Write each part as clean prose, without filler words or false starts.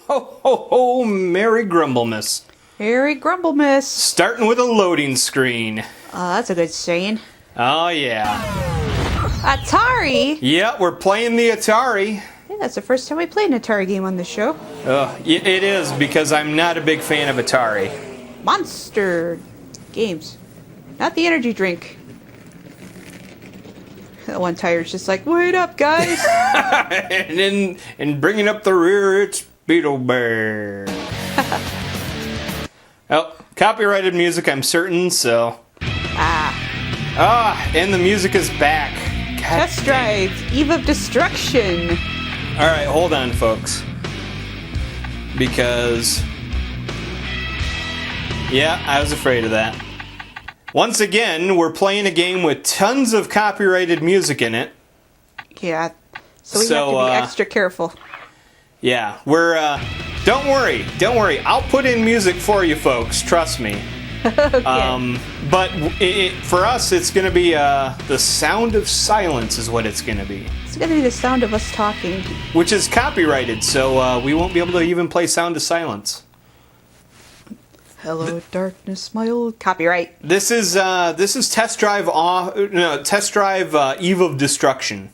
Ho, ho, ho, Merry Grumblemas. Merry Grumblemas. Starting with a loading screen. Oh, that's a good saying. Oh, yeah. Atari? Yeah, we're playing the Atari. Yeah, that's the first time we played an Atari game on the show. It is, because I'm not a big fan of Atari. Monster games. Not the energy drink. That one tire's just like, wait up, guys. and bringing up the rear, it's Beetle Bear. Oh, copyrighted music, I'm certain, so... and the music is back. God Test Drive, Eve of Destruction. Alright, hold on, folks. Because... yeah, I was afraid of that. Once again, we're playing a game with tons of copyrighted music in it. Yeah, so we have to be extra careful. Yeah, we're, don't worry, I'll put in music for you folks, trust me. Okay. But for us, it's going to be, the sound of silence is what it's going to be. It's going to be the sound of us talking. Which is copyrighted, so we won't be able to even play Sound of Silence. Hello, darkness, my old copyright. This is Test Drive Eve of Destruction.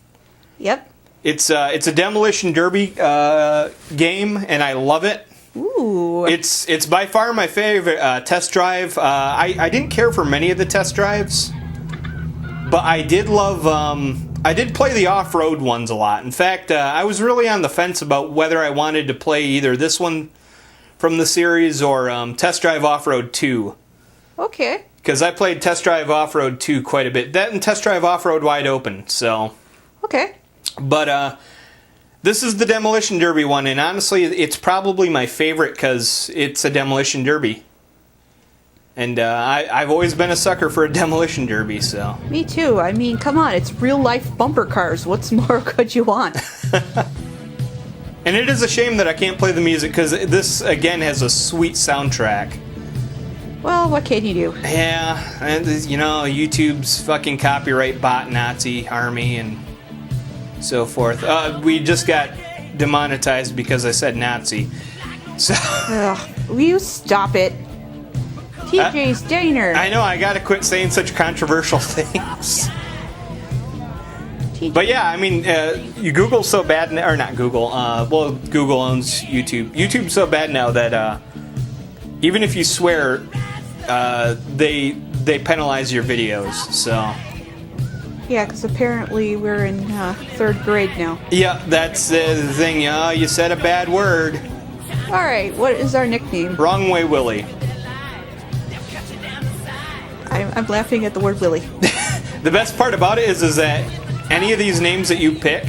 Yep. It's a demolition derby game, and I love it. Ooh. It's by far my favorite test drive. I didn't care for many of the test drives, but I did love. I did play the off-road ones a lot. In fact, I was really on the fence about whether I wanted to play either this one from the series or Test Drive Off-Road 2. Okay. Because I played Test Drive Off-Road 2 quite a bit. That and Test Drive Off-Road Wide Open. So. Okay. But this is the Demolition Derby one, and honestly, it's probably my favorite because it's a Demolition Derby. And I've always been a sucker for a Demolition Derby, so... Me too. I mean, come on, it's real-life bumper cars. What's more could you want? And it is a shame that I can't play the music, because this, again, has a sweet soundtrack. Well, what can you do? Yeah, and, you know, YouTube's fucking copyright bot Nazi army and so forth. We just got demonetized because I said Nazi. So... Ugh, will you stop it? TJ's Diner. I know, I gotta quit saying such controversial things. But yeah, I mean, Google's so bad now, or not Google, well, Google owns YouTube. YouTube's so bad now that even if you swear, they penalize your videos, so... Yeah, because apparently we're in 3rd grade now. Yeah, that's the thing, you said a bad word. Alright, what is our nickname? Wrong Way Willie. I'm laughing at the word Willie. The best part about it is that any of these names that you pick,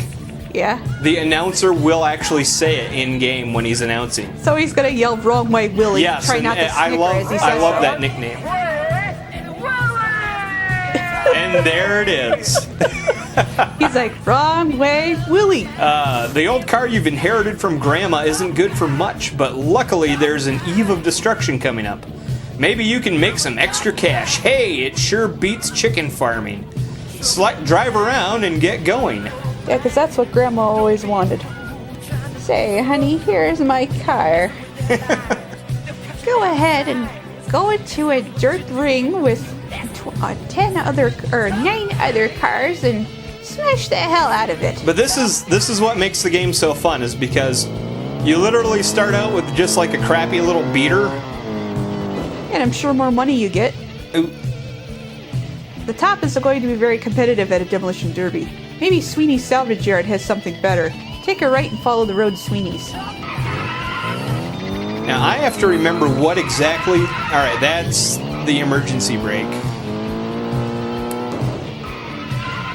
yeah, the announcer will actually say it in game when he's announcing. So he's gonna yell "Wrong Way, Willie." Yes, try not to snicker I as he says love that nickname. And there it is. He's like, "Wrong way, Willie." The old car you've inherited from Grandma isn't good for much, but luckily there's an Eve of Destruction coming up. Maybe you can make some extra cash. Hey, it sure beats chicken farming. Drive around and get going. Yeah, because that's what Grandma always wanted. Say, honey, here's my car. Go ahead and go into a dirt ring with 9 other cars and smash the hell out of it. But this is what makes the game so fun, is because you literally start out with just like a crappy little beater. And I'm sure more money you get. Ooh. The top is going to be very competitive at a demolition derby. Maybe Sweeney's Salvage Yard has something better. Take a right and follow the road to Sweeney's. Now I have to remember what exactly... Alright, that's the emergency brake.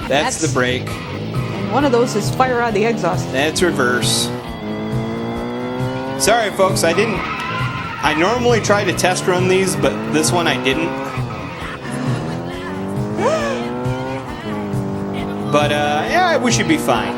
That's the brake. And one of those is fire on the exhaust. That's reverse. Sorry folks, I normally try to test run these, but this one I didn't. But, yeah, we should be fine.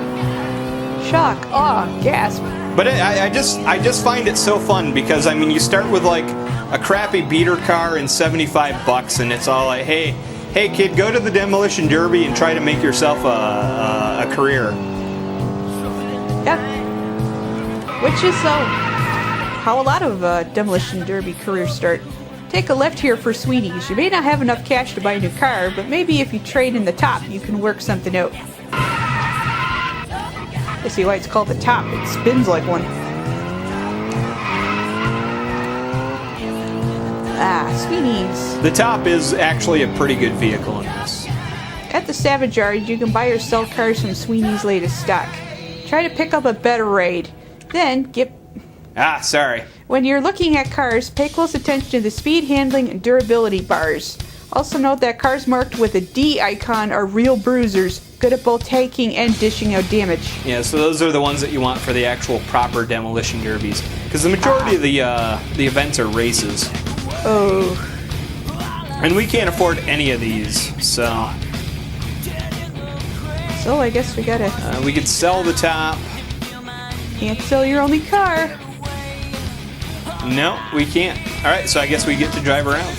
Shock, awe, gasp. But I just find it so fun because, I mean, you start with, like, a crappy beater car and $75, and it's all like, hey kid, go to the demolition derby and try to make yourself a career. Yep. Which is how a lot of Demolition Derby careers start. Take a left here for sweeties. You may not have enough cash to buy a new car, but maybe if you trade in the top, you can work something out. I see why it's called the top. It spins like one. Ah, sweeties. The top is actually a pretty good vehicle in this. At the Savage Yard, you can buy or sell cars from Sweeney's latest stock. Try to pick up a better raid. Then get... Ah, sorry. When you're looking at cars, pay close attention to the speed, handling, and durability bars. Also note that cars marked with a D icon are real bruisers, good at both taking and dishing out damage. Yeah, so those are the ones that you want for the actual proper demolition derbies. Because the majority of the events are races. Oh. And we can't afford any of these, so... So I guess we gotta... we could sell the top. Can't sell your only car. No, we can't. Alright, so I guess we get to drive around.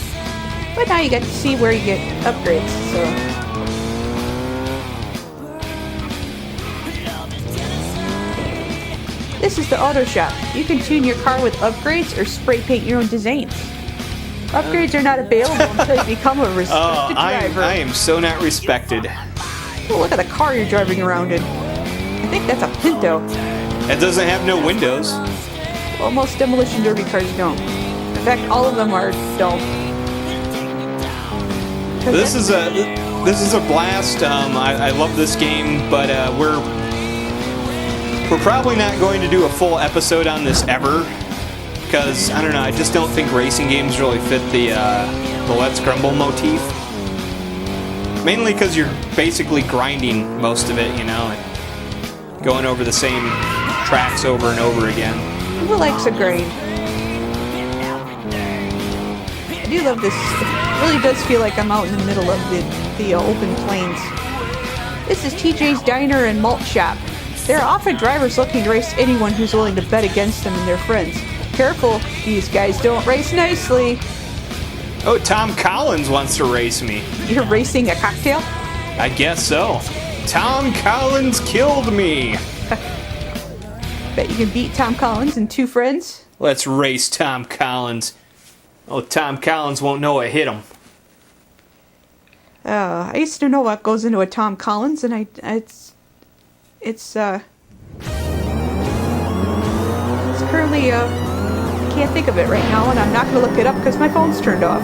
But now you get to see where you get upgrades, so... This is the auto shop. You can tune your car with upgrades or spray paint your own designs. Upgrades are not available until you become a respected driver. I am so not respected. Oh, look at the car you're driving around in. I think that's a Pinto. It doesn't have no windows. Well, most Demolition Derby cars don't. In fact, all of them don't. This is a blast. I love this game, but we're probably not going to do a full episode on this ever, because I don't know. I just don't think racing games really fit the Let's Grumble motif. Mainly because you're basically grinding most of it, you know, and going over the same tracks over and over again. Who likes a grind? I do love this. It really does feel like I'm out in the middle of the open plains. This is TJ's Diner and Malt Shop. There are often drivers looking to race anyone who's willing to bet against them and their friends. Careful, these guys don't race nicely. Oh, Tom Collins wants to race me. You're racing a cocktail? I guess so. Tom Collins killed me. Bet you can beat Tom Collins and two friends? Let's race Tom Collins. Oh, Tom Collins won't know I hit him. I used to know what goes into a Tom Collins, and it's currently, can't think of it right now, and I'm not going to look it up because my phone's turned off.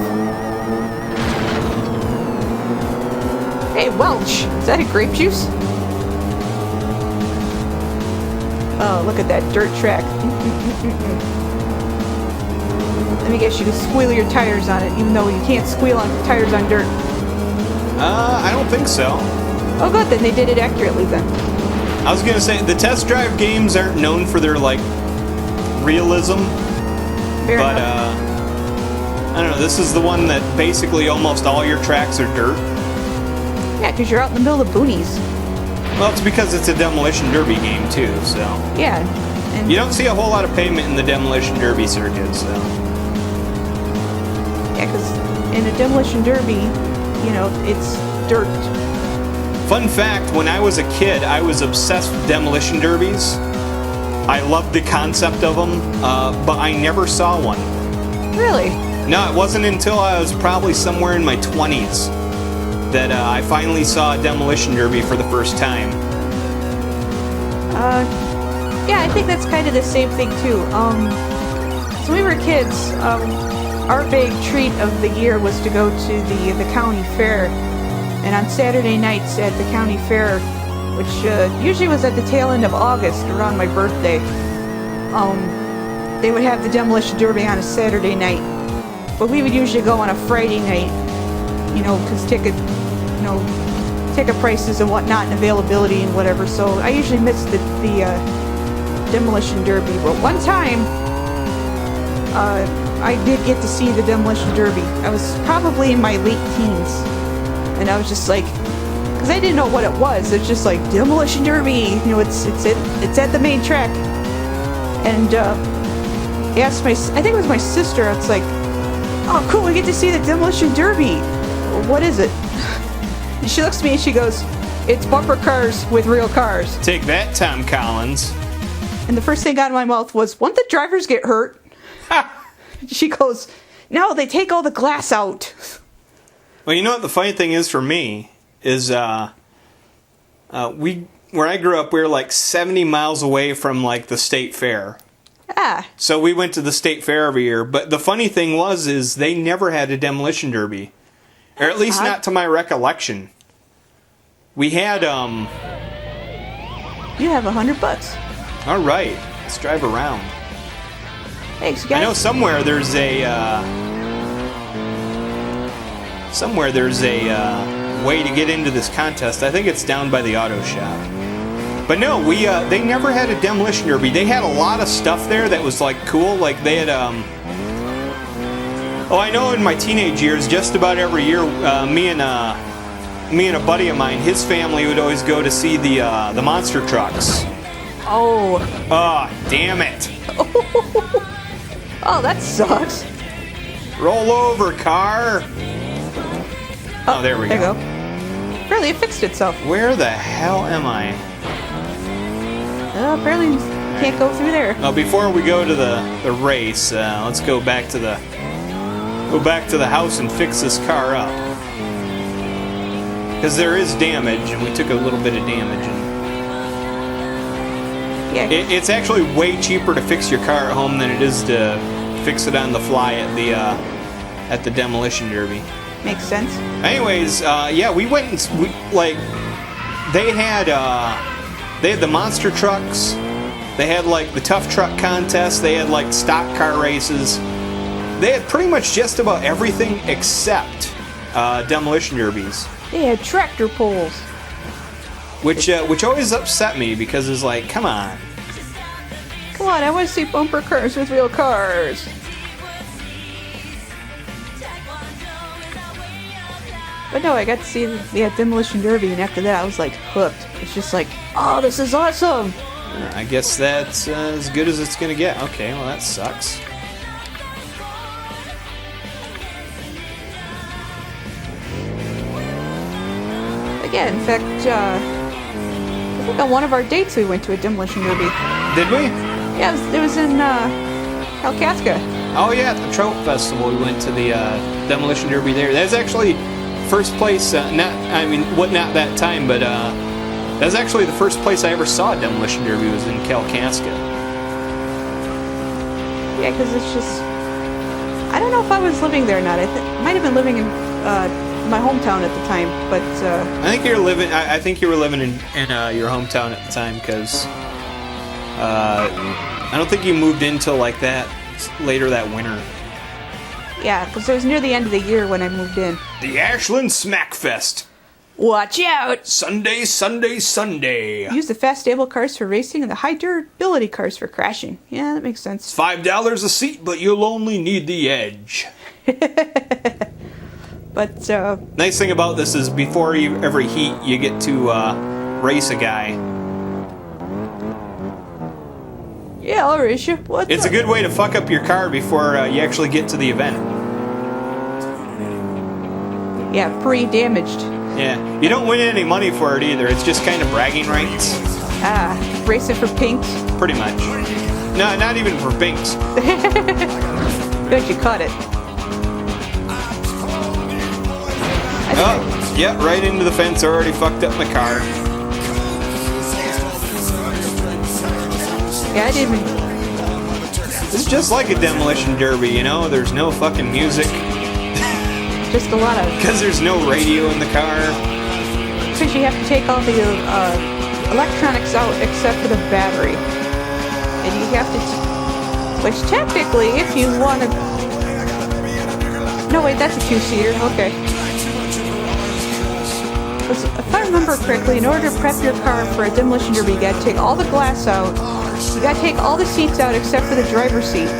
Hey, Welch! Is that a grape juice? Oh, look at that dirt track. Let me guess, you can squeal your tires on it, even though you can't squeal on tires on dirt. I don't think so. Oh good, then they did it accurately then. I was gonna say, the test drive games aren't known for their, like, realism. Fair but, enough. I don't know, this is the one that basically almost all your tracks are dirt. Yeah, because you're out in the middle of the boonies. Well, it's because it's a Demolition Derby game, too, so... Yeah. And you don't see a whole lot of pavement in the Demolition Derby circuit, so... yeah, because in a Demolition Derby, you know, it's dirt. Fun fact, when I was a kid, I was obsessed with Demolition Derbies. I loved the concept of them, but I never saw one. Really? No, it wasn't until I was probably somewhere in my 20s that I finally saw a Demolition Derby for the first time. Yeah, I think that's kind of the same thing too. So when we were kids, our big treat of the year was to go to the county fair. And on Saturday nights at the county fair, which usually was at the tail end of August, around my birthday, they would have the Demolition Derby on a Saturday night. But we would usually go on a Friday night, you know, because ticket prices and whatnot and availability and whatever. So I usually missed the Demolition Derby. But one time, I did get to see the Demolition Derby. I was probably in my late teens. And I was just like, because I didn't know what it was. It's just like, Demolition Derby, you know, it's at the main track. And asked I think it was my sister, it's like, oh cool, we get to see the Demolition Derby. What is it? And she looks at me and she goes, it's bumper cars with real cars. Take that, Tom Collins. And the first thing out of my mouth was, won't the drivers get hurt? She goes, no, they take all the glass out. Well, you know what the funny thing is for me is where I grew up, we were like 70 miles away from like the state fair. Ah. So we went to the state fair every year. But the funny thing is they never had a demolition derby, or at least not to my recollection. We had You have $100. All right, let's drive around. Thanks, guys. I know somewhere there's a way to get into this contest. I think it's down by the auto shop. But no, they never had a demolition derby. They had a lot of stuff there that was like cool. Like they had oh, I know in my teenage years, just about every year, me and a buddy of mine, his family would always go to see the monster trucks. Oh. Oh, damn it. Oh, that sucks. Roll over, car. Oh, there we go. Apparently it fixed itself. Where the hell am I? Apparently you can't go through there. Well, before we go to the race, let's go back to the house and fix this car up. Because there is damage, and we took a little bit of damage. And yeah. It's actually way cheaper to fix your car at home than it is to fix it on the fly at the demolition derby. Makes sense. Anyways, yeah, we went and they had the monster trucks. They had like the tough truck contest. They had like stock car races. They had pretty much just about everything except demolition derbies. They had tractor pulls. Which always upset me because it's like, come on. Come on, I want to see bumper cars with real cars. But no, I got to see the demolition derby, and after that I was like hooked. It's just like, oh, this is awesome. I guess that's as good as it's gonna get. Okay, well that sucks. Yeah, in fact, I think on one of our dates we went to a demolition derby. Did we? Yeah, it was in Kalkaska. Oh yeah, at the Trout Festival we went to the demolition derby there. That's actually first place. Not that time, but that's actually the first place I ever saw a demolition derby was in Kalkaska. Yeah, because it's just, I don't know if I was living there or not. I might have been living in my hometown at the time, but I think you were living. I think you were living in your hometown at the time, because I don't think you moved into like that later that winter. Yeah, because it was near the end of the year when I moved in. The Ashland Smackfest. Watch out! Sunday, Sunday, Sunday. Use the fast stable cars for racing and the high durability cars for crashing. Yeah, that makes sense. It's $5 a seat, but you'll only need the edge. But nice thing about this is before every heat, you get to race a guy. Yeah, I'll race you. It's a good way to fuck up your car before you actually get to the event. Yeah, pre-damaged. Yeah, you don't win any money for it either. It's just kind of bragging rights. Ah, racing for pinks? Pretty much. No, not even for pinks. Good, you caught it. Oh, yeah, right into the fence. Already fucked up my car. Yeah, I didn't even... It's just like a demolition derby, you know? There's no fucking music. Just a lot of... Because there's no radio in the car. Because you have to take all the electronics out except for the battery. And you have to... Which technically, if you want to... No, wait, that's a two-seater. Okay. If I remember correctly, in order to prep your car for a demolition derby, you gotta take all the glass out. You gotta take all the seats out except for the driver's seat.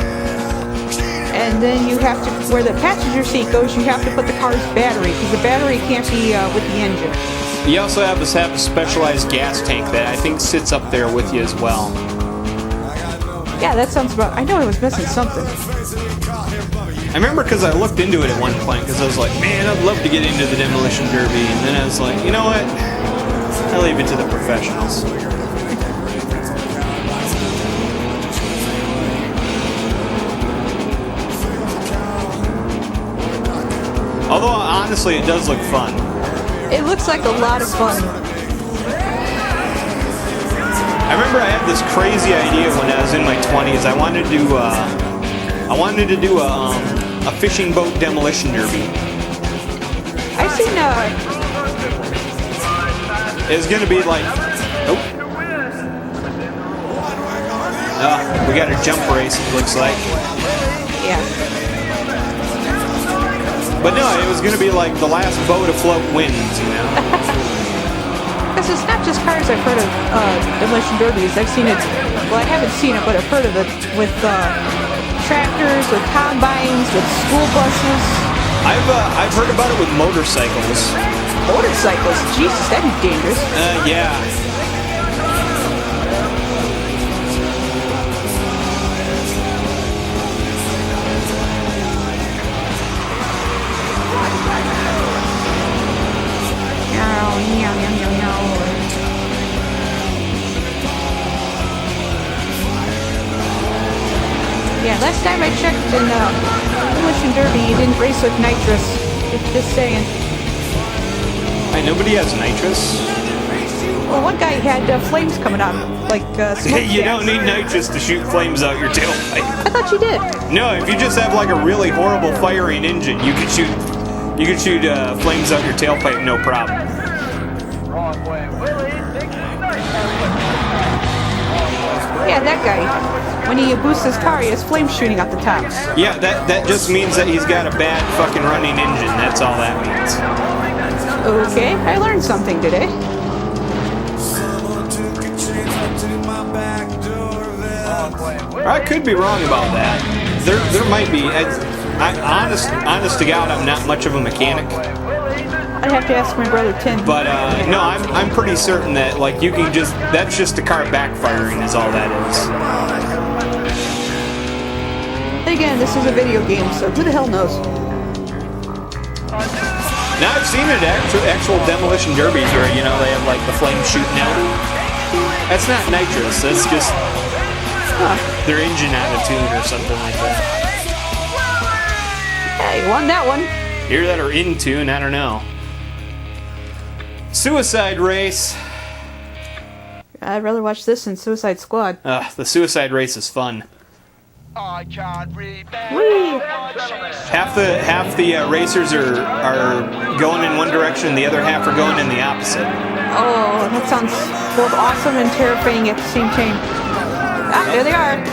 And then you have to, where the passenger seat goes, you have to put the car's battery, because the battery can't be with the engine. You also have a specialized gas tank that I think sits up there with you as well. Yeah, that sounds about... I know I was missing something. I remember because I looked into it at one point, because I was like, man, I'd love to get into the demolition derby. And then I was like, you know what? I'll leave it to the professionals. Although, honestly, it does look fun. It looks like a lot of fun. I remember I had this crazy idea when I was in my 20s. I wanted to do a fishing boat demolition derby. I've seen It's gonna be like, oh, we got a jump race. It looks like. yeah. But no, it was gonna be like the last boat afloat wins, you know. Because it's not just cars I've heard of demolition derbies. I've seen it, well, I haven't seen it, but I've heard of it with tractors, with combines, with school buses. I've heard about it with motorcycles. Motorcycles? Jesus, that'd be dangerous. Yeah. Yeah, last time I checked in Demolition Derby, you didn't race with nitrous. Just saying. Nobody has nitrous. Well, one guy had flames coming out, like smoke You gas. don't need nitrous to shoot flames out your tailpipe. I thought you did. No, if you just have like a really horrible firing engine, you could shoot flames out your tailpipe, no problem. Yeah, that guy. When he boosts his car, he has flames shooting out the top. Yeah, that just means that he's got a bad fucking running engine. That's all that means. Okay, I learned something today. I could be wrong about that. There might be. Honest to God, I'm not much of a mechanic. I'd have to ask my brother Tim. But no, I'm pretty certain that like you can just that's just the car backfiring is all that is. Again, this is a video game, so who the hell knows? Now I've seen it at actual demolition derbies where you know they have like the flames shooting out. That's not nitrous. That's just their engine attitude or something like that. Yeah, you won that one. Either that or in tune, I don't know. Suicide Race. I'd rather watch this than Suicide Squad. The Suicide Race is fun. Whee! Half the racers are going in one direction, the other half are going in the opposite. Oh, that sounds both awesome and terrifying at the same time. Ah, there they are.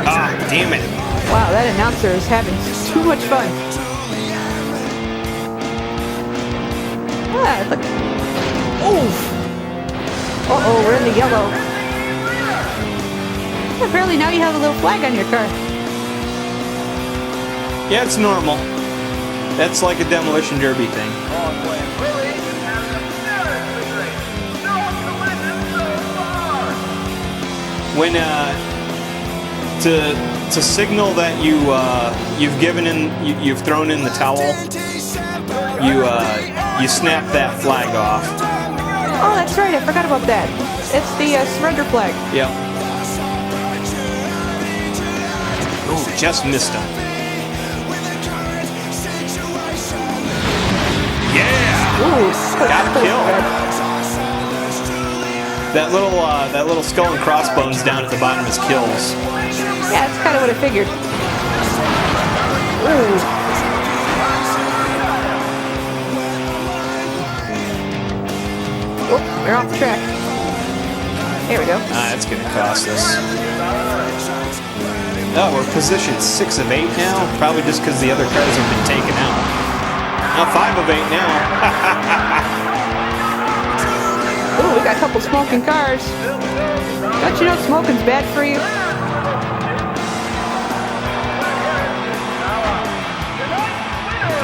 Ah, damn it. Wow, that announcer is having too much fun. Ah, look. Oof. Uh-oh, we're in the yellow. Apparently now you have a little flag on your car. Yeah, it's normal. That's like a demolition derby thing. When to signal that you've thrown in the towel, you snap that flag off. Oh, that's right. I forgot about that. It's the surrender flag. Yep. Ooh, just missed him. Yeah! Ooh, Got a kill. That little skull and crossbones down at the bottom is kills. Yeah, that's kind of what I figured. Ooh. Oh, we're off track. Here we go. That's gonna cost us. Oh, we're positioned 6 of 8 now. Probably just because the other cars have been taken out. Now 5 of 8 now. Ooh, we got a couple smoking cars. Don't you know smoking's bad for you?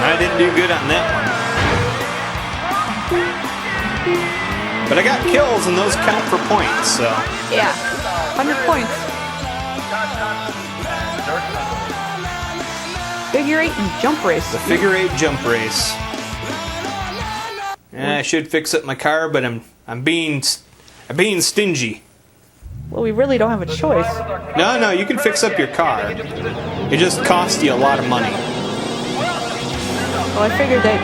I didn't do good on that one. But I got kills and those count for points, so. Yeah, 100 points. Figure 8 and jump race. The figure 8 jump race. I should fix up my car, but I'm being stingy. Well, we really don't have a choice. No, you can fix up your car. It just costs you a lot of money. Well, I figured that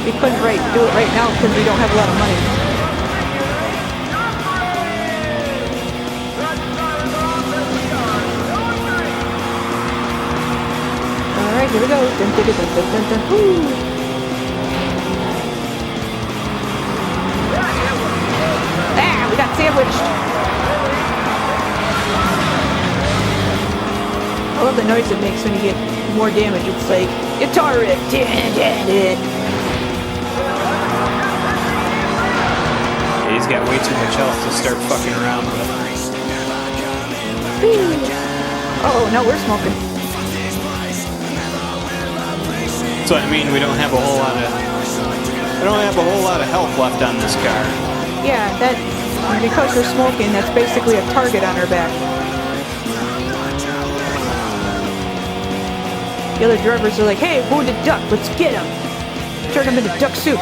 we couldn't do it right now because we don't have a lot of money. Alright, here we go. Dun, dun, dun, dun, dun, dun. Woo. Ah, we got sandwiched. I love the noise it makes when you get more damage. It's like guitar riff. He's got way too much health to start fucking around with. Oh no, we're smoking. So I mean, we don't have a whole lot of health left on this car. Yeah, that because we're smoking, that's basically a target on our back. The other drivers are like, "Hey, wounded duck, let's get him! Turn him into duck soup."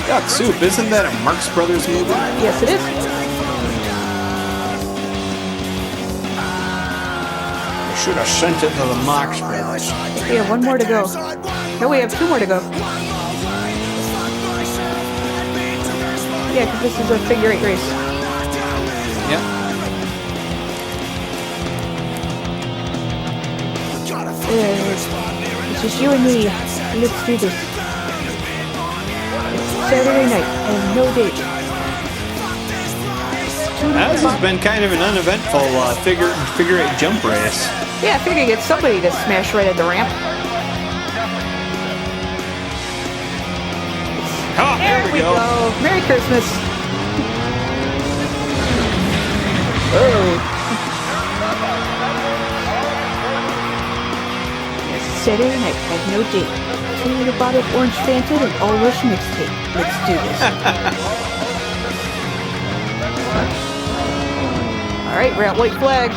Duck Soup, isn't that a Marx Brothers movie? Yes, it is. I should have sent it to the Marx Brothers. We have one more to go. No, we have two more to go. Yeah, because this is a figure 8 race. Yep. It's just you and me. Let's do this. Saturday night and no date. This has been kind of an uneventful figure 8 jump race. Yeah, I figured get somebody to smash right at the ramp. Oh, there we go. Merry Christmas. Oh. Saturday night and no date. A bottle of orange Fanta and all Rush mixtape. Let's do this. Alright, we're at white flag.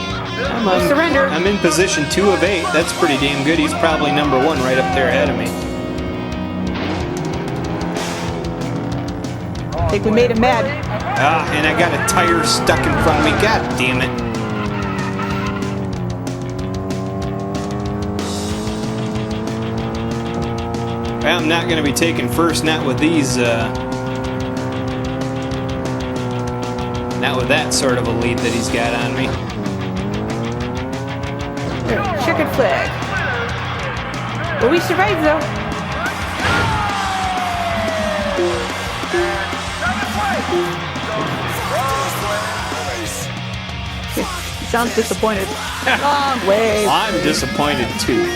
Surrender. I'm in position 2 of 8. That's pretty damn good. He's probably number 1 right up there ahead of me. I think we made him mad. Ah, and I got a tire stuck in front of me. God damn it. I'm not going to be taking first, not with these, not with that sort of a lead that he's got on me. Checkered flag. But we survived, though. Sounds disappointed. Long way. Well, I'm disappointed, too.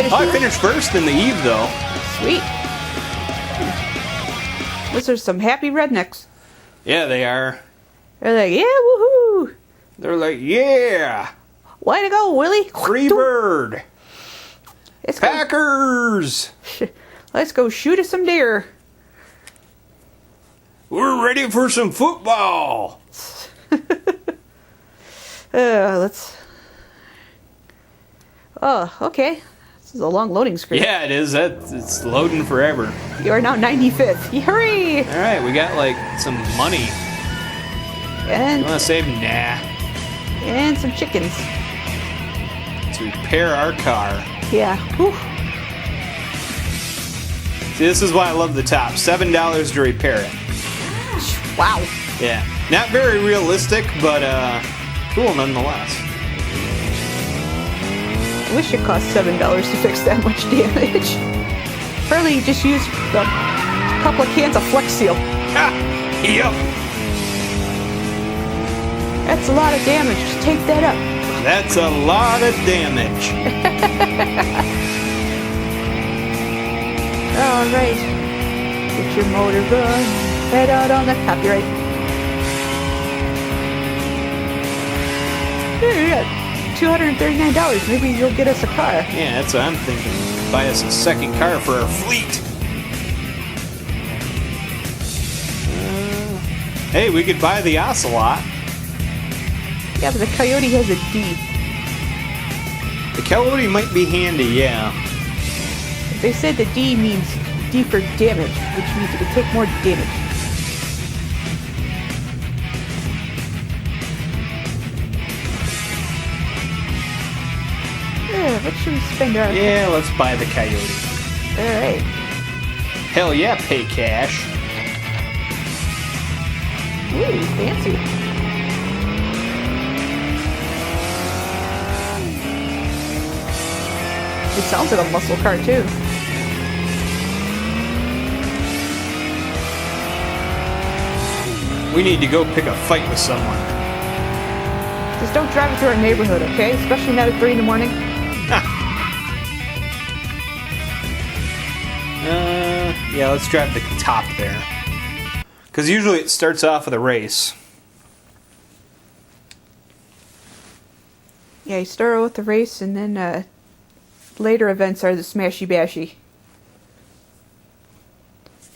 I finished first in the eve, though. Sweet. Those are some happy rednecks. Yeah, they are. They're like, yeah, woohoo! They're like, yeah! Way to go, Willie! Free bird! Let's Packers! Let's go shoot at some deer. We're ready for some football! Let's... Oh, okay. This is a long loading screen. Yeah, it is. It's loading forever. You are now 95th. Hurry! Alright, we got like some money. And You want to save? Nah. And some chickens. To repair our car. Yeah. Whew. See, this is why I love the top. $7 to repair it. Wow. Yeah. Not very realistic, but cool nonetheless. I wish it cost $7 to fix that much damage. Apparently you just used a couple of cans of Flex Seal. Ha! Yep. That's a lot of damage. Just take that up. That's a lot of damage. Alright. Get your motor gun. Head out on the copyright. Yeah, $239. Maybe you'll get us a car. Yeah, that's what I'm thinking. Buy us a second car for our fleet. Hey, we could buy the Ocelot. Yeah, but the Coyote has a D. The Coyote might be handy, yeah. They said the D means deeper damage, which means it can take more damage. What should we spend our... Yeah, let's buy the coyote. Alright. Hell yeah, pay cash. Ooh, fancy. It sounds like a muscle car, too. We need to go pick a fight with someone. Just don't drive it through our neighborhood, okay? Especially not at 3 in the morning. Yeah, let's drive the top there. Because usually it starts off with a race. Yeah, you start with the race, and then later events are the smashy bashy.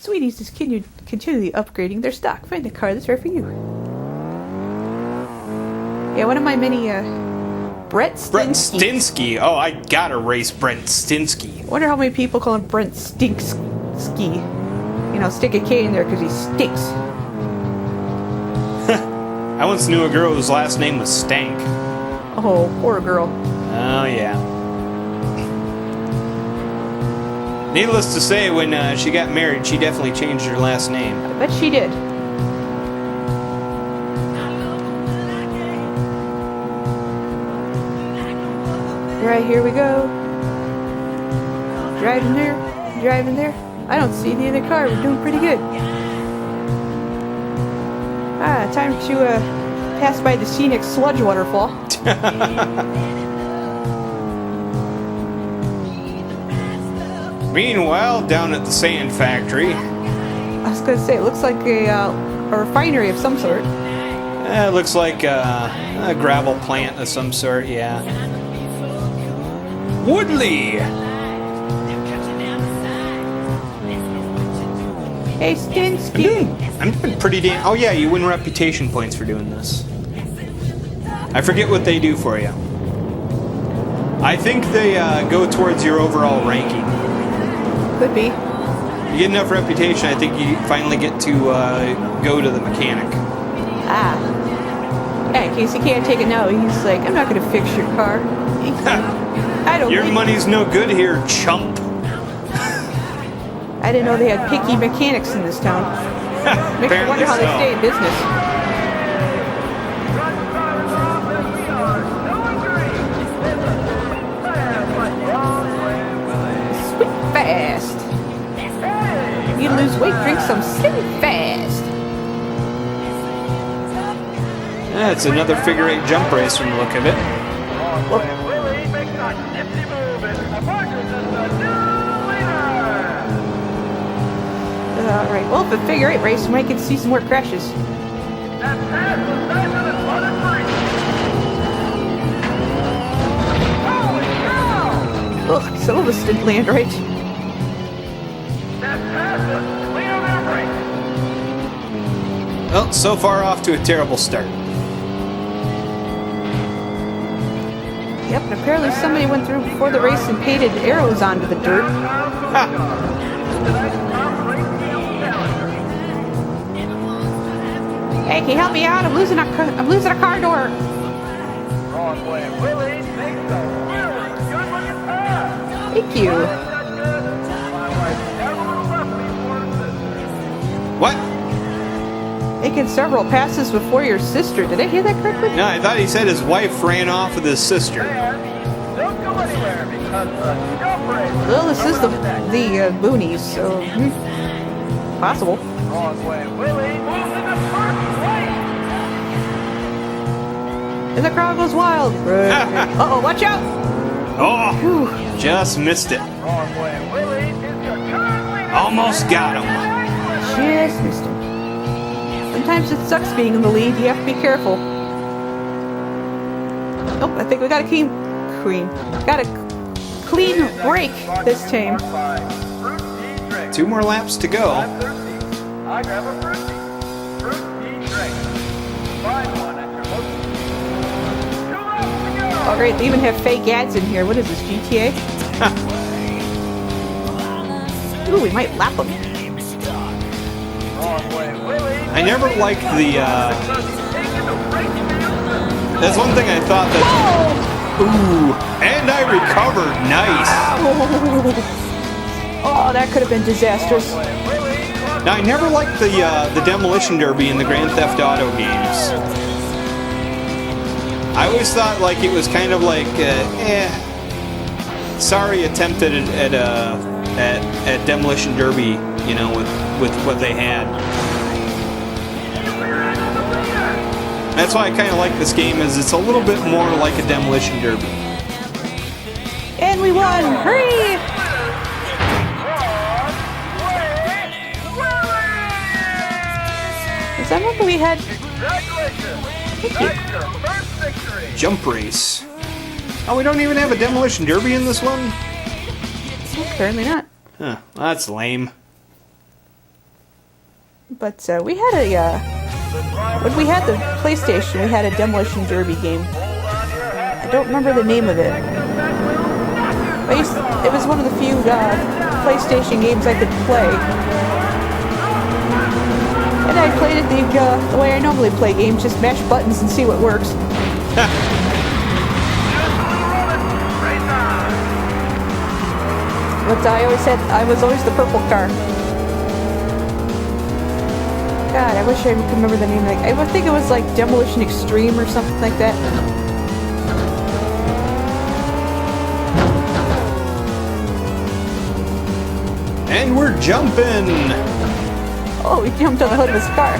Sweeties is continually upgrading their stock. Find the car that's right for you. Yeah, one of my many Brett Stinsky. Brett Stinsky. Oh, I gotta race Brett Stinsky. Wonder how many people call him Brent Stinksky. You know, stick a K in there because he stinks. I once knew a girl whose last name was Stank. Oh, poor girl. Oh, yeah. Needless to say, when she got married, she definitely changed her last name. I bet she did. Right, here we go. Driving there, driving there. I don't see the other car. We're doing pretty good. Time to pass by the scenic sludge waterfall. Meanwhile, down at the sand factory. I was going to say, it looks like a refinery of some sort. It looks like a gravel plant of some sort, yeah. Woodley! Hey, Stinsky. I'm doing pretty damn... Oh, yeah, you win reputation points for doing this. I forget what they do for you. I think they go towards your overall ranking. Could be. You get enough reputation, I think you finally get to go to the mechanic. Yeah, in case he can't take it now, he's like, I'm not going to fix your car. I don't Your money's no good here, chump. I didn't know they had picky mechanics in this town. Makes me wonder how they stay in business. Sweet fast. You lose weight, drink some Slim Fast. It's another figure 8 jump race from the look of it. Alright, well, if a figure 8 race, we might get to see some more crashes. Ugh, some of us didn't land right. Well, so far off to a terrible start. Yep, and apparently somebody went through before the race and painted arrows onto the dirt. Hey, can you help me out? I'm losing a car door. Thank you. What? Making several passes before your sister. Did I hear that correctly? No, I thought he said his wife ran off with his sister. Well, this is the boonies, so possible. And the crowd goes wild. Uh-oh, watch out! Oh, Whew. just missed it. Almost got him. Just missed him. Sometimes it sucks being in the lead. You have to be careful. Oh, I think we got a clean break this time. 2 more laps to go. I grab a fruit tea drink. Find one at your local. 2 laps to go. Oh great, they even have fake ads in here. What is this, GTA? Ooh, we might lap them. Wrong way, Willie. I never liked the, Taking the brake field. that's one thing I thought that, Whoa! ooh, and I recovered, nice. Oh, that could have been disastrous. Now, I never liked the Demolition Derby in the Grand Theft Auto games. I always thought, like, it was kind of like, sorry attempt at Demolition Derby, you know, with what they had. That's why I kind of like this game, is it's a little bit more like a Demolition Derby. And we won! Hurry! Because I remember we had... Congratulations. Thank you. That's your first victory. Jump race. Oh, we don't even have a Demolition Derby in this one? Apparently not. Huh, that's lame. But we had a... when we had the PlayStation, we had a Demolition Derby game. I don't remember the name of it. It was one of the few PlayStation games I could play. And I played it the way I normally play games, just mash buttons and see what works. But I was always the purple car. God, I wish I could remember the name. I would think it was like Demolition Extreme or something like that. And we're jumping! Oh, we jumped on the hood of his car.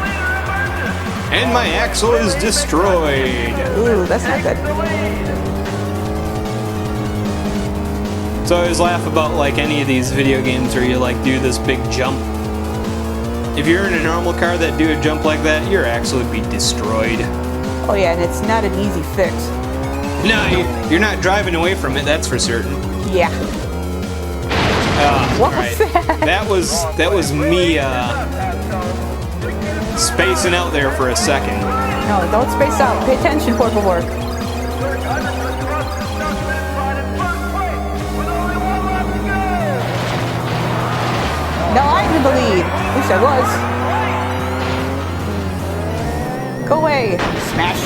And my axle is destroyed! Ooh, that's not good. So I always laugh about, like, any of these video games where you, like, do this big jump. If you're in a normal car that do a jump like that, your axle would be destroyed. Oh yeah, and it's not an easy fix. No, you're not driving away from it, that's for certain. Yeah. What was that? That was me spacing out there for a second. No, don't space out. Pay attention, por favor. No, I'm in the lead. At least I was. Go away. Smash.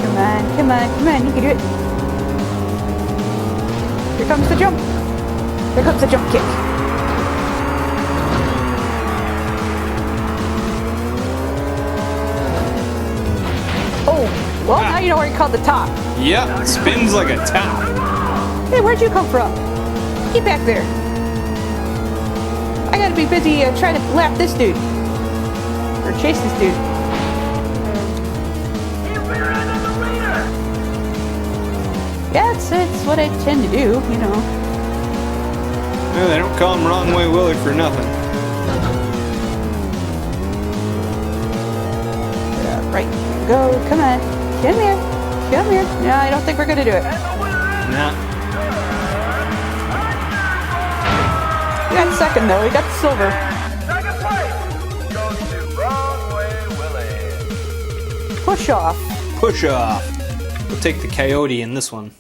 Come on, come on, come on. You can do it. Here comes the jump. Here comes the jump kick. Oh, well, now you know where you called the top. Yep, spins like a top. Hey, where'd you come from? Get back there. I gotta be busy trying to lap this dude. Or chase this dude. Yeah, it's what I tend to do, you know. No, they don't call him Wrong Way Willie for nothing. Right, go, come on. Come here. Come here. No, I don't think we're gonna do it. Nah. We got second though, we got the silver. Second place goes to Wrong Way Willie. Push off. Push off. We'll take the coyote in this one.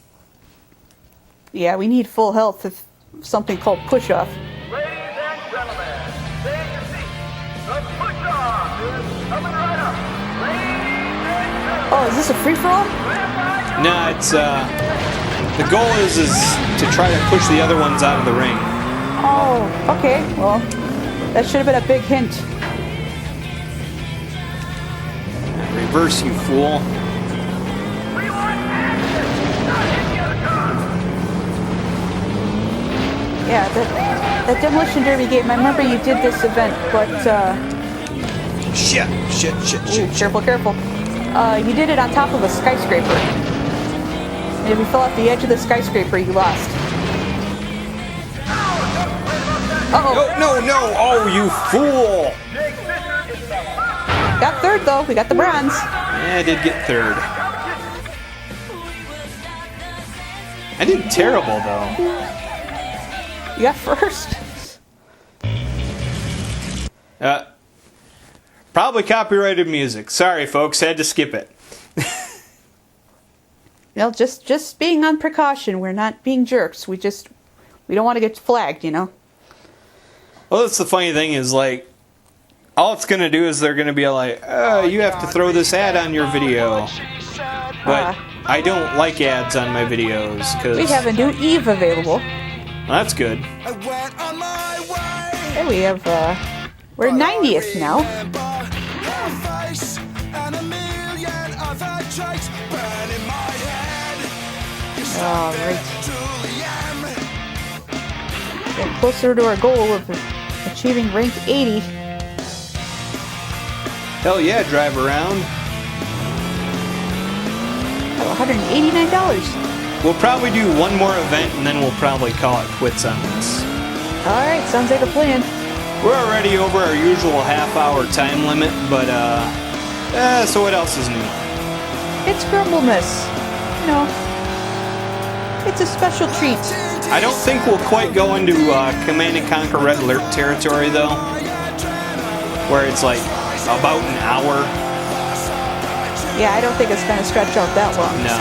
Yeah, we need full health if something called push off. Ladies and gentlemen, stay in your seats. The push-off is coming right up. Ladies and gentlemen, Oh, is this a free-for-all? Nah, it's the goal is to try to push the other ones out of the ring. Oh, okay. Well, that should have been a big hint. Reverse, you fool. Yeah, that Demolition Derby game, I remember you did this event, but, Shit. ooh, careful. You did it on top of a skyscraper. And if you fell off the edge of the skyscraper, you lost. Uh-oh. No. Oh, you fool. Got third, though. We got the bronze. Yeah, I did get third. I did terrible, though. You got first. Probably copyrighted music. Sorry, folks. Had to skip it. Well, just being on precaution. We're not being jerks. We don't want to get flagged, you know? Well, that's the funny thing is, like, all it's going to do is they're going to be like, oh, you have to throw this ad on your video. But I don't like ads on my videos. Cause we have a new Eve available. Well, that's good. And we have, we're 90th now. Alright. Getting closer to our goal of achieving rank 80. Hell yeah, drive around. $189. We'll probably do one more event and then we'll probably call it quits on this. Alright, sounds like a plan. We're already over our usual half-hour time limit, but, so what else is new? It's Grumblemas. You know, it's a special treat. I don't think we'll quite go into Command & Conquer Red Alert territory, though, where it's like about an hour. Yeah, I don't think it's going to stretch out that long. No.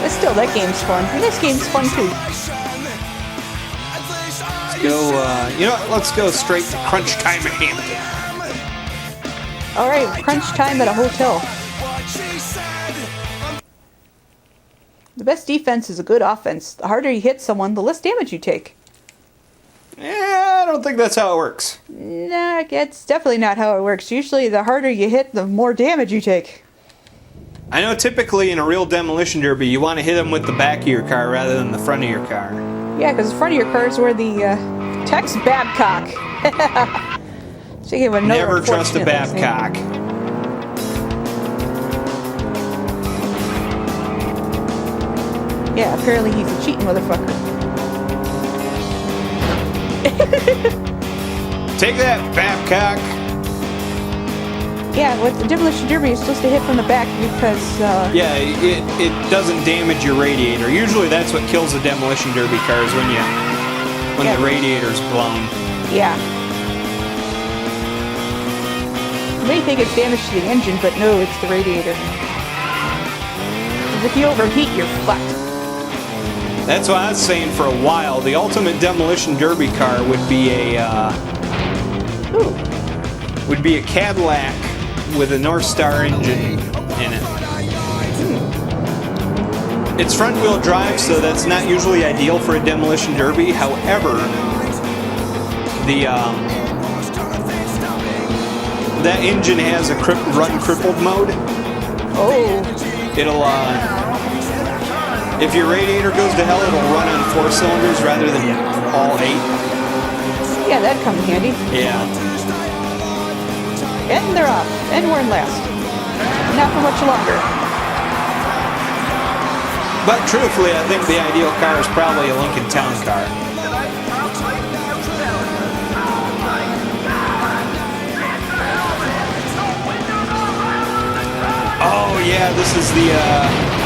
But still, that game's fun. And this game's fun, too. Let's go, you know what? Let's go straight to crunch time at Hampton. Alright, crunch time at a hotel. The best defense is a good offense. The harder you hit someone, the less damage you take. Yeah, I don't think that's how it works. Nah, it's definitely not how it works. Usually, the harder you hit, the more damage you take. I know typically in a real demolition derby, you want to hit them with the back of your car rather than the front of your car. Yeah, because the front of your car is where the Tex Babcock. Speaking of another Never trust a unfortunate Babcock. Yeah, apparently he's a cheating motherfucker. Take that, Babcock. Yeah, with the demolition derby, you're supposed to hit from the back because, Yeah, it doesn't damage your radiator. Usually that's what kills the demolition derby cars when Yeah. the radiator's blown. yeah. You may think it's damage to the engine, but no, it's the radiator. 'Cause if you overheat, you're fucked. That's what I was saying for a while. The ultimate demolition derby car would be Ooh. a Cadillac with a North Star engine in it. It's front-wheel drive, so that's not usually ideal for a demolition derby. However, that engine has a run crippled mode. Oh. It'll if your radiator goes to hell, it'll run on 4 cylinders rather than all 8. Yeah, that'd come in handy. Yeah. And they're off. And we're in last. Not for much longer. But truthfully, I think the ideal car is probably a Lincoln Town Car. Oh yeah, this is the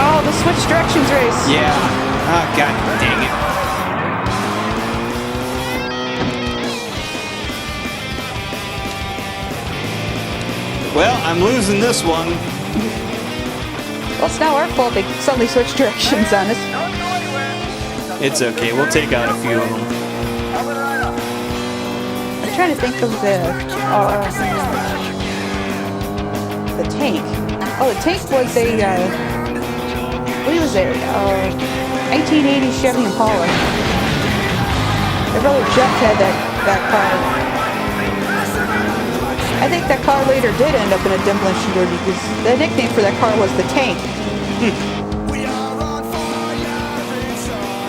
Oh, the switch directions race. yeah. Ah, god dang it. Well, I'm losing this one. Well, it's now our fault they suddenly switched directions on us. It's okay, we'll take out a few of them. I'm trying to think of the tank. Oh, the tank was a, what was it? 1980 Chevy Impala. My brother Geoff had that car. I think that car later did end up in a demolition derby because the nickname for that car was the Tank.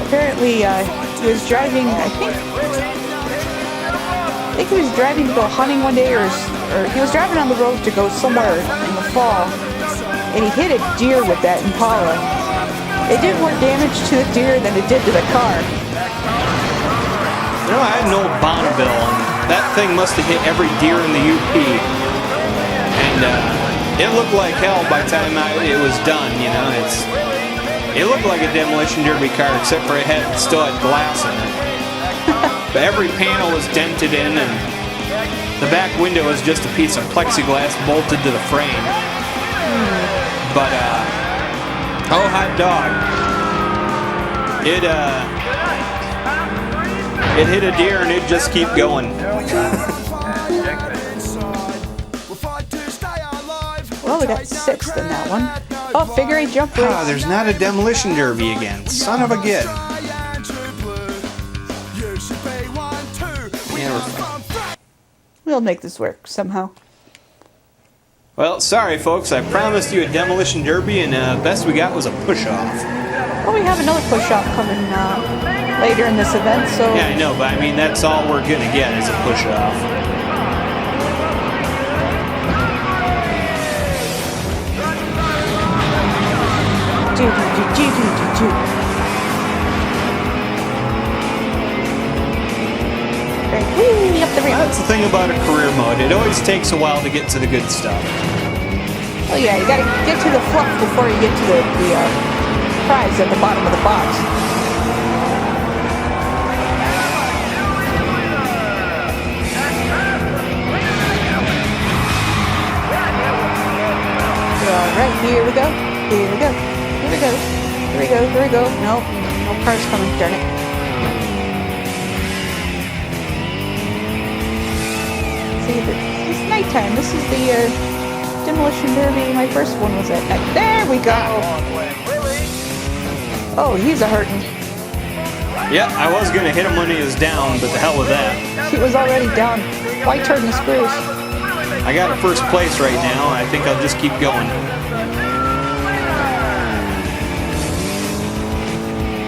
Apparently, he was driving, I think he was driving to go hunting one day, or he was driving on the road to go somewhere in the fall, and he hit a deer with that Impala. It did more damage to the deer than it did to the car. You know, I had an old Bonneville, and that thing must have hit every deer in the UP. And it looked like hell by the time it was done, you know. It looked like a demolition derby car, except for still had glass in it. But every panel was dented in, and the back window was just a piece of plexiglass bolted to the frame. But Oh, hot dog. It hit a deer and it just keep going. Well, we got 6th in that one. Oh, figure 8 jump race. Ah, there's not a demolition derby again. Son of a git. Yeah, we're fine. We'll make this work somehow. Well, sorry folks, I promised you a demolition derby and best we got was a push-off. Well, we have another push-off coming later in this event, so... Yeah, I know, but I mean, that's all we're gonna get is a push-off. Right, whee, up the ramp. That's the thing about a career mode. It always takes a while to get to the good stuff. Oh yeah, you gotta get to the fluff before you get to the prize at the bottom of the box. Alright, here we go. Here we go. Here we go. Here we go. Here we go. Nope. No cars coming, darn it. See, it's nighttime. This is the demolition derby. My first one was at night. There we go. Oh, he's a hurtin'. Yeah, I was gonna hit him when he was down, but the hell with that. He was already down. Why turn the screws? I got first place right now. I think I'll just keep going.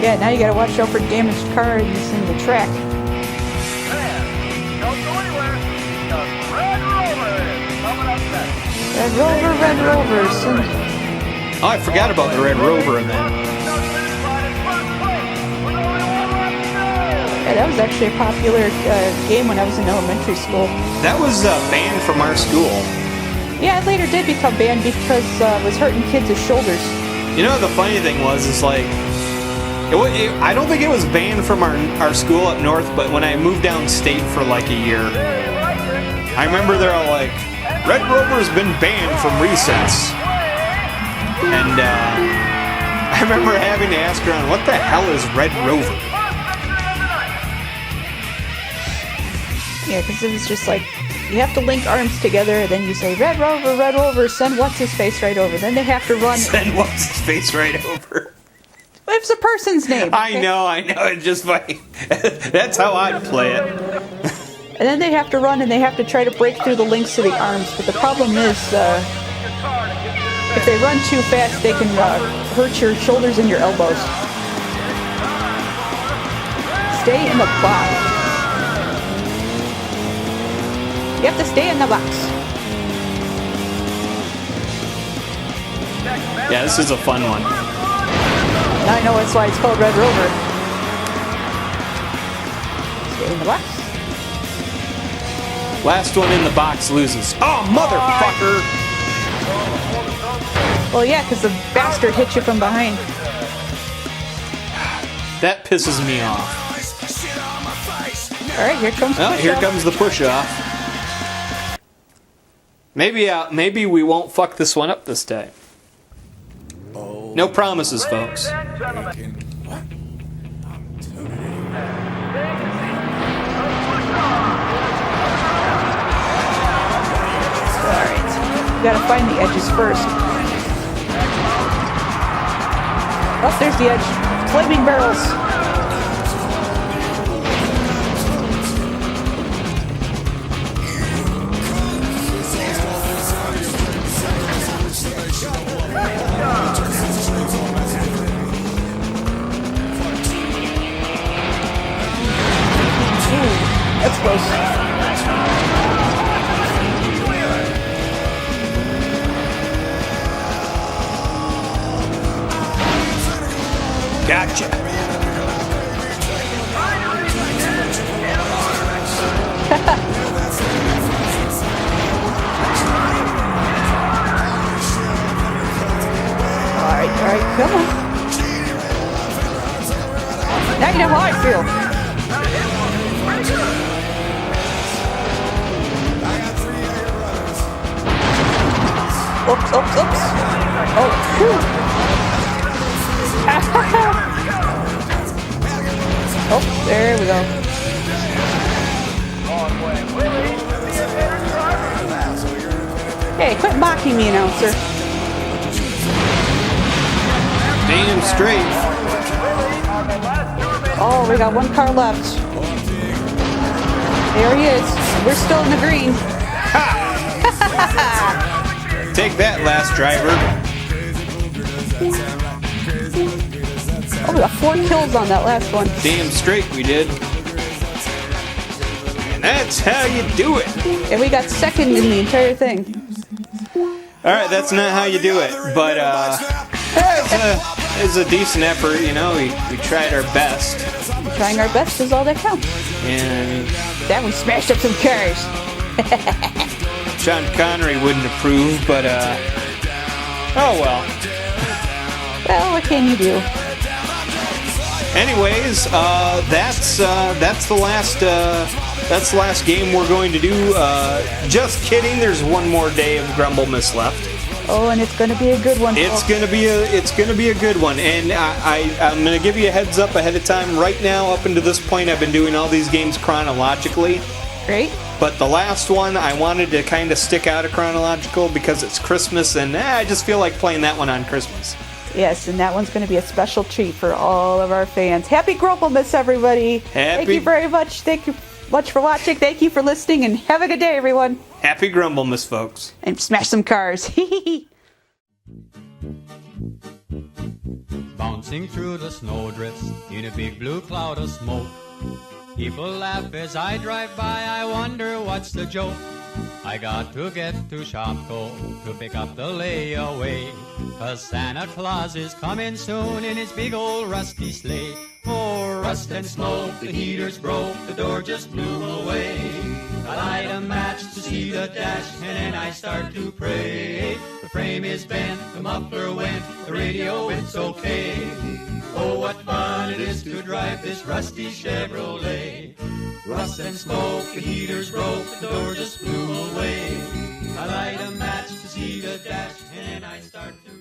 Yeah, now you gotta watch out for damaged cars in the track. Red Rovers. Oh, I forgot about the Red Rover event. Yeah, that was actually a popular game when I was in elementary school. That was banned from our school. Yeah, it later did become banned because it was hurting kids' shoulders. You know, the funny thing was, is like, I don't think it was banned from our school up north, but when I moved downstate for like a year, I remember they're all like, Red Rover's been banned from recess. And I remember having to ask around, what the hell is Red Rover? Yeah, because it was just like, you have to link arms together, then you say, Red Rover, send what's-his-face right over. Then they have to run... Send what's-his-face right over. It's a person's name. Okay? I know, it's just funny. That's how I'd play it. And then they have to run and they have to try to break through the links to the arms. But the problem is, if they run too fast, they can hurt your shoulders and your elbows. Stay in the box. You have to stay in the box. Yeah, this is a fun one. Now I know that's why it's called Red Rover. Stay in the box. Last one in the box loses. Oh, motherfucker! Well, yeah, because the bastard hit you from behind. That pisses me off. Alright, here comes the push-off. Here comes the push-off. Maybe we won't fuck this one up this time. No promises, folks. Alright, we gotta find the edges first. Oh, there's the edge. Flaming barrels. That's close. Gotcha. Alright, come on. Now you know how I feel. Oops. Oh, phew. Oh, there we go. Hey, quit mocking me, announcer. Damn straight. Oh, we got one car left. There he is. We're still in the green. Take that, last driver. Oh, we got 4 kills on that last one. Damn straight we did. And that's how you do it. And we got second in the entire thing. Alright, that's not how you do it. But, it's a decent effort, you know. We tried our best. Trying our best is all that counts. And Then we smashed up some cars. Sean Connery wouldn't approve, but, oh well. Well, what can you do? Anyways, that's the last game we're going to do. Just kidding. There's one more day of Grumblemas left. Oh, and it's going to be a good one. It's gonna be a good one, and I'm gonna give you a heads up ahead of time. Right now, up until this point, I've been doing all these games chronologically. Great. But the last one, I wanted to kind of stick out of chronological because it's Christmas, and I just feel like playing that one on Christmas. Yes, and that one's going to be a special treat for all of our fans. Happy Grumblemas, everybody. Thank you very much. Thank you much for watching. Thank you for listening, and have a good day, everyone. Happy Grumblemas, folks. And smash some cars. Bouncing through the snowdrifts in a big blue cloud of smoke. People laugh as I drive by, I wonder what's the joke. I got to get to Shopko to pick up the layaway, 'cause Santa Claus is coming soon in his big old rusty sleigh. Oh, rust and smoke, the heaters broke, the door just blew away. I light a match to see the dash, and then I start to pray. The frame is bent, the muffler went, the radio it's okay. Oh, what fun it is to drive this rusty Chevrolet. Rust and smoke, the heaters broke, the door just blew away. I light a match to see the dash, and then I start to